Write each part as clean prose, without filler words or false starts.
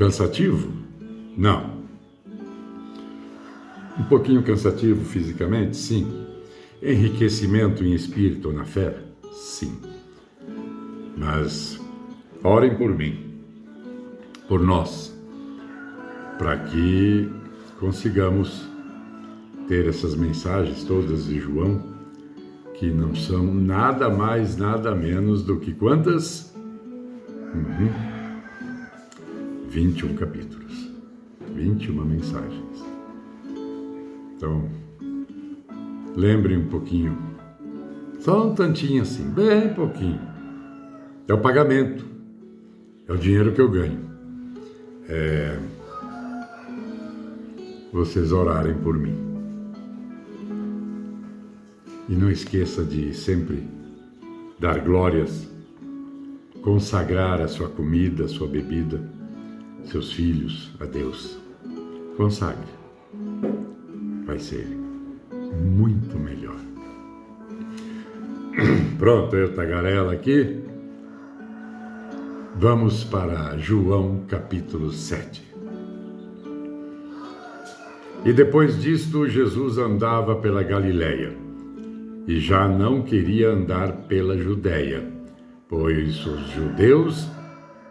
Cansativo? Não. Um pouquinho cansativo fisicamente? Sim. Enriquecimento em espírito ou na fé? Sim. Mas orem por mim, por nós, para que consigamos ter essas mensagens todas de João, que não são nada mais, nada menos do que quantas? 21 capítulos, 21 mensagens. Então, lembrem um pouquinho, só um tantinho assim, bem pouquinho. É o pagamento, é o dinheiro que eu ganho. Vocês orarem por mim. E não esqueça de sempre dar glórias, consagrar a sua comida, a sua bebida, seus filhos a Deus. Consagre. Vai ser muito melhor. Pronto, eu tagarela aqui. Vamos para João capítulo 7. E depois disto, Jesus andava pela Galileia, e já não queria andar pela Judéia, pois os judeus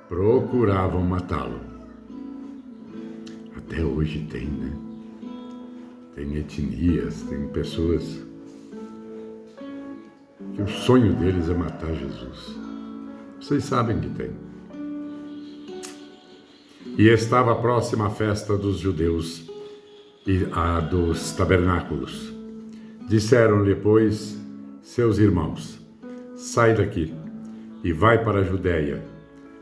procuravam matá-lo. Até hoje tem, né? Tem etnias, tem pessoas que o sonho deles é matar Jesus. Vocês sabem que tem. E estava próxima a festa dos judeus e a dos tabernáculos. Disseram-lhe, pois, seus irmãos: sai daqui e vai para a Judéia,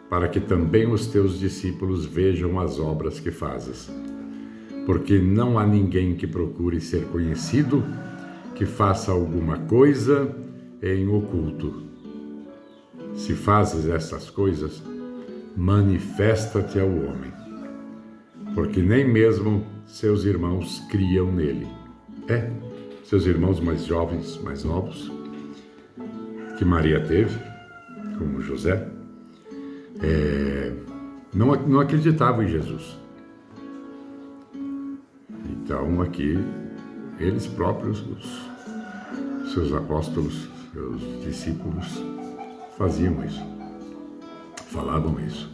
para que também os teus discípulos vejam as obras que fazes. Porque não há ninguém que procure ser conhecido, que faça alguma coisa em oculto. Se fazes essas coisas, manifesta-te ao homem, porque nem mesmo seus irmãos criam nele. Seus irmãos mais jovens, mais novos, que Maria teve, como José, não acreditavam em Jesus. Então aqui, eles próprios, os seus apóstolos, seus discípulos, faziam isso, falavam isso.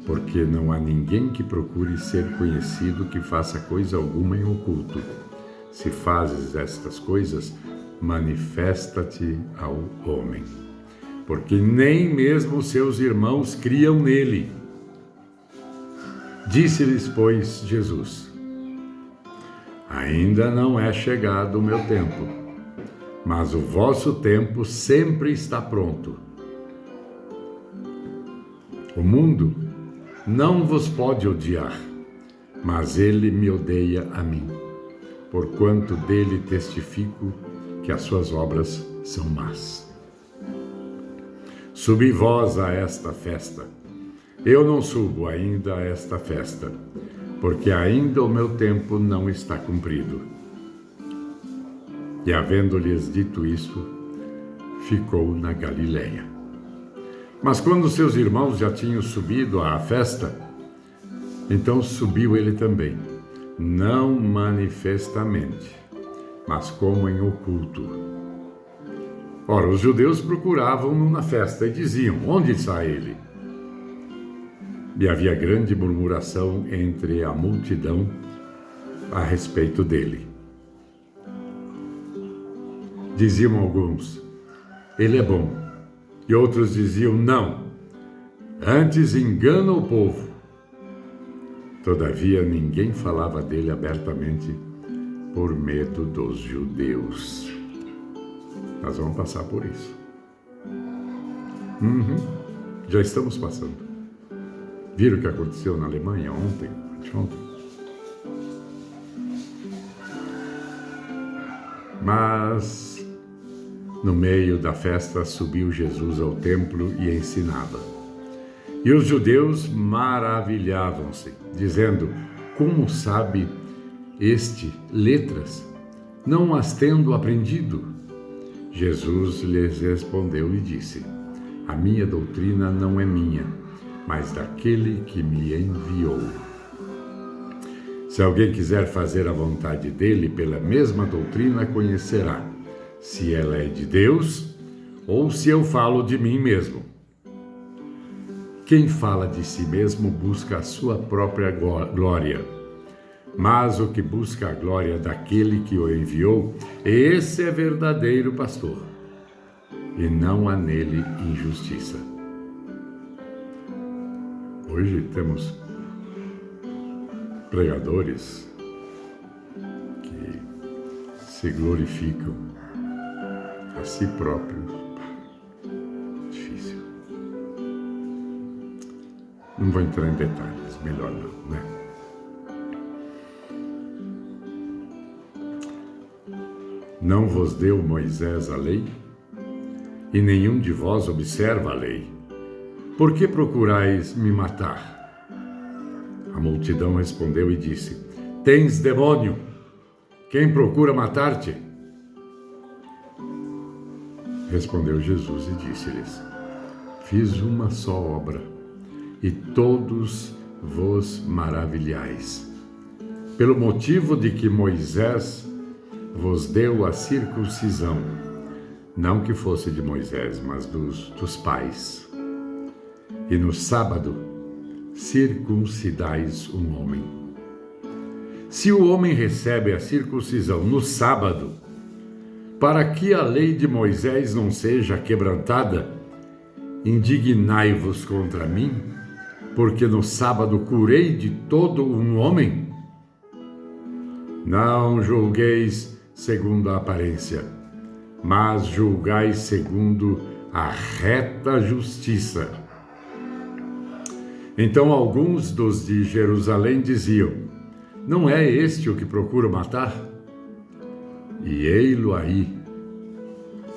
Porque não há ninguém que procure ser conhecido, que faça coisa alguma em oculto. Se fazes estas coisas, manifesta-te ao homem. Porque nem mesmo seus irmãos criam nele. Disse-lhes, pois, Jesus: ainda não é chegado o meu tempo, mas o vosso tempo sempre está pronto. O mundo não vos pode odiar, mas ele me odeia a mim, porquanto dele testifico que as suas obras são más. Subi vós a esta festa. Eu não subo ainda a esta festa, porque ainda o meu tempo não está cumprido. E havendo-lhes dito isto, ficou na Galileia. Mas quando seus irmãos já tinham subido à festa, então subiu ele também, não manifestamente, mas como em oculto. Ora, os judeus procuravam-no na festa e diziam: onde está ele? E havia grande murmuração entre a multidão a respeito dele. Diziam alguns: ele é bom. E outros diziam: não, antes engana o povo. Todavia ninguém falava dele abertamente por medo dos judeus. Nós vamos passar por isso. Já estamos passando. Viram o que aconteceu na Alemanha ontem? Mas no meio da festa subiu Jesus ao templo e ensinava. E os judeus maravilhavam-se, dizendo: como sabe este letras, não as tendo aprendido? Jesus lhes respondeu e disse: a minha doutrina não é minha, mas daquele que me enviou. Se alguém quiser fazer a vontade dele, pela mesma doutrina conhecerá se ela é de Deus ou se eu falo de mim mesmo. Quem fala de si mesmo busca a sua própria glória, mas o que busca a glória daquele que o enviou, esse é verdadeiro pastor, e não há nele injustiça. Hoje temos pregadores que se glorificam a si próprios. Difícil. Não vou entrar em detalhes, melhor não, né? Não vos deu Moisés a lei? E nenhum de vós observa a lei. Por que procurais me matar? A multidão respondeu e disse: Tens demônio! Quem procura matar-te? Respondeu Jesus e disse-lhes: Fiz uma só obra, e todos vos maravilhais. Pelo motivo de que Moisés vos deu a circuncisão, não que fosse de Moisés, mas dos pais. E no sábado circuncidais um homem. Se o homem recebe a circuncisão no sábado, para que a lei de Moisés não seja quebrantada, indignai-vos contra mim, porque no sábado curei de todo um homem? Não julgueis segundo a aparência, mas julgai segundo a reta justiça. Então alguns dos de Jerusalém diziam: Não é este o que procura matar? E ei-lo aí,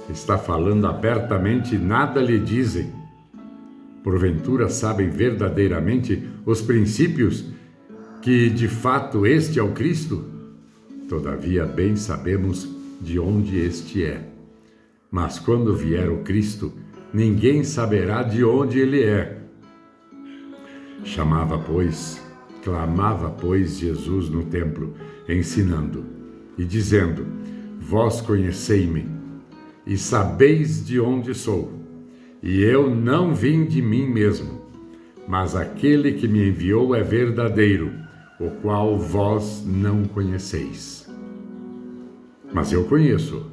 está falando abertamente, nada lhe dizem. Porventura sabem verdadeiramente os princípios que de fato este é o Cristo? Todavia bem sabemos de onde este é. Mas quando vier o Cristo, ninguém saberá de onde ele é. Clamava, pois, Jesus no templo, ensinando, e dizendo: Vós conhecei-me, e sabeis de onde sou, e eu não vim de mim mesmo, mas aquele que me enviou é verdadeiro, o qual vós não conheceis. Mas eu conheço,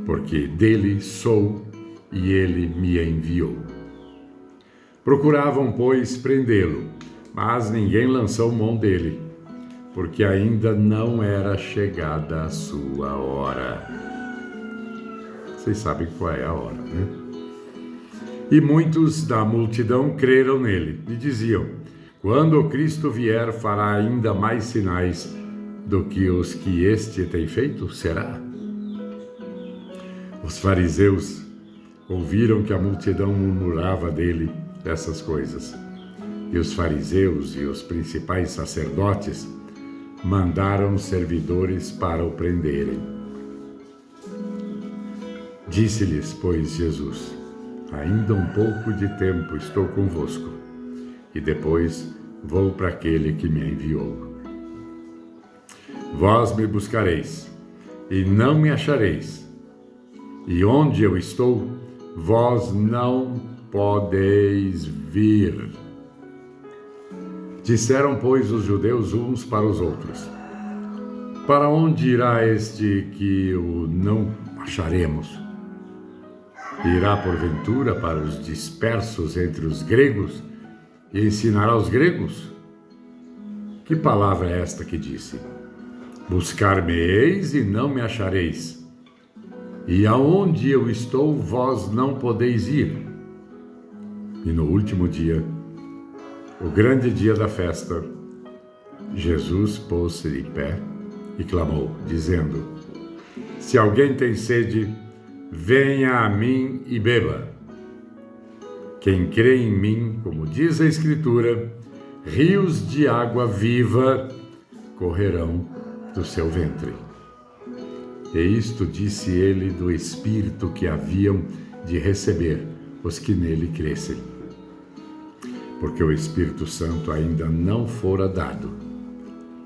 porque dele sou e ele me enviou. Procuravam, pois, prendê-lo, mas ninguém lançou mão dele, porque ainda não era chegada a sua hora. Vocês sabem qual é a hora, né? E muitos da multidão creram nele e diziam: Quando o Cristo vier, fará ainda mais sinais do que os que este tem feito? Será? Os fariseus ouviram que a multidão murmurava dele essas coisas. E os fariseus e os principais sacerdotes mandaram servidores para o prenderem. Disse-lhes, pois, Jesus: Ainda um pouco de tempo estou convosco, e depois vou para aquele que me enviou. Vós me buscareis, e não me achareis, e onde eu estou, vós não podeis vir. Disseram, pois, os judeus uns para os outros: Para onde irá este que o não acharemos? Irá, porventura, para os dispersos entre os gregos e ensinará aos gregos? Que palavra é esta que disse: Buscar-me-eis e não me achareis, e aonde eu estou, vós não podeis ir. E no último dia, o grande dia da festa, Jesus pôs-se de pé e clamou, dizendo: Se alguém tem sede, venha a mim e beba. Quem crê em mim, como diz a Escritura, rios de água viva correrão do seu ventre. E isto disse ele do Espírito que haviam de receber os que nele crescem. porque o Espírito Santo ainda não fora dado,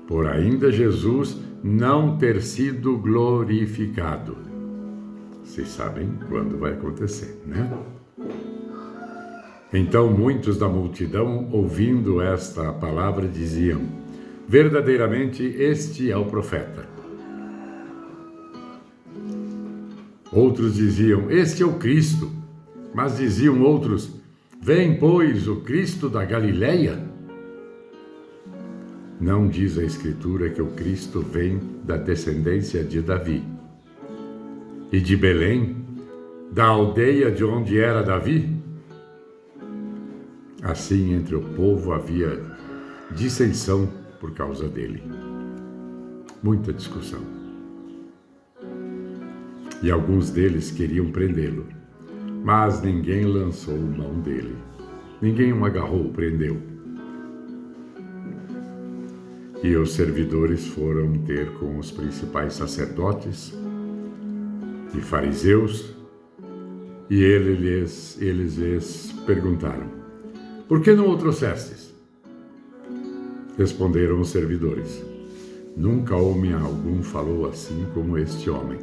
por ainda Jesus não ter sido glorificado. Vocês sabem quando vai acontecer, né? Então muitos da multidão, ouvindo esta palavra, diziam: verdadeiramente este é o profeta. Outros diziam: este é o Cristo. Mas diziam outros: vem, pois, o Cristo da Galileia? Não diz a Escritura que o Cristo vem da descendência de Davi e de Belém, da aldeia de onde era Davi? Assim, entre o povo havia dissensão por causa dele. Muita discussão. E alguns deles queriam prendê-lo, mas ninguém lançou mão dele. Ninguém o agarrou, prendeu. E os servidores foram ter com os principais sacerdotes e fariseus, e eles lhes perguntaram: por que não o trouxestes? Responderam os servidores: nunca homem algum falou assim como este homem.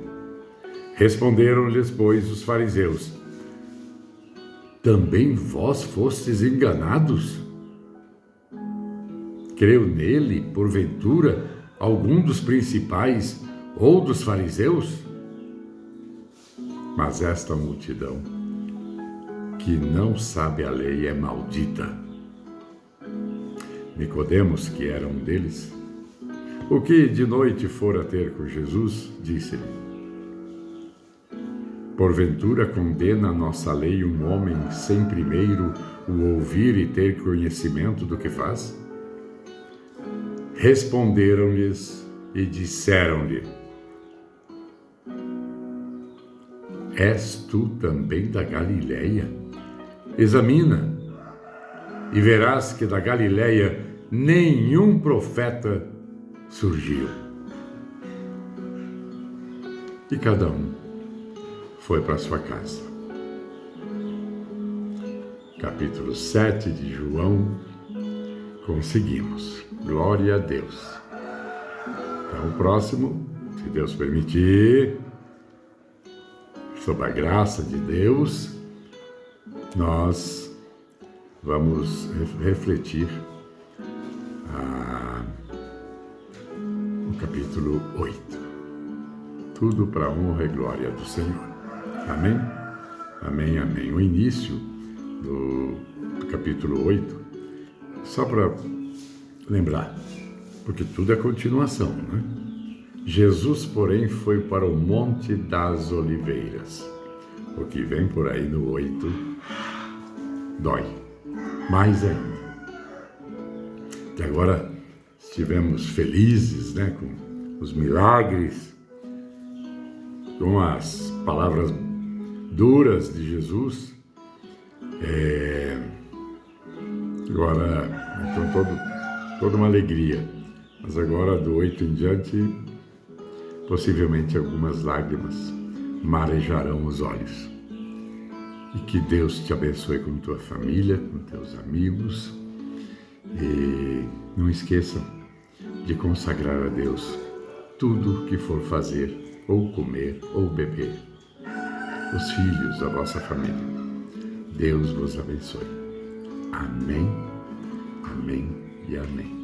Responderam-lhes, pois, os fariseus: também vós fostes enganados? Creu nele, porventura, algum dos principais ou dos fariseus? Mas esta multidão, que não sabe a lei, é maldita. Nicodemos, que era um deles, o que de noite fora ter com Jesus, disse-lhe: porventura condena a nossa lei um homem sem primeiro o ouvir e ter conhecimento do que faz? Responderam-lhes e disseram-lhe: és tu também da Galileia? Examina, e verás que da Galileia nenhum profeta surgiu. E cada um foi para sua casa. Capítulo 7 de João. Conseguimos. Glória a Deus. Então, o próximo, se Deus permitir, sob a graça de Deus, nós vamos refletir o capítulo 8. Tudo para a honra e glória do Senhor. Amém? Amém, amém. O início do capítulo 8, só para lembrar, porque tudo é continuação, né? Jesus, porém, foi para o Monte das Oliveiras. O que vem por aí no 8 dói, mais ainda. Até agora estivemos felizes, né, com os milagres, com as palavras duras de Jesus. Agora, então, toda uma alegria. Mas agora, do 8 em diante, possivelmente algumas lágrimas marejarão os olhos. E que Deus te abençoe com tua família, com teus amigos. E não esqueçam de consagrar a Deus tudo que for fazer, ou comer, ou beber. Os filhos da vossa família. Deus vos abençoe. Amém, amém e amém.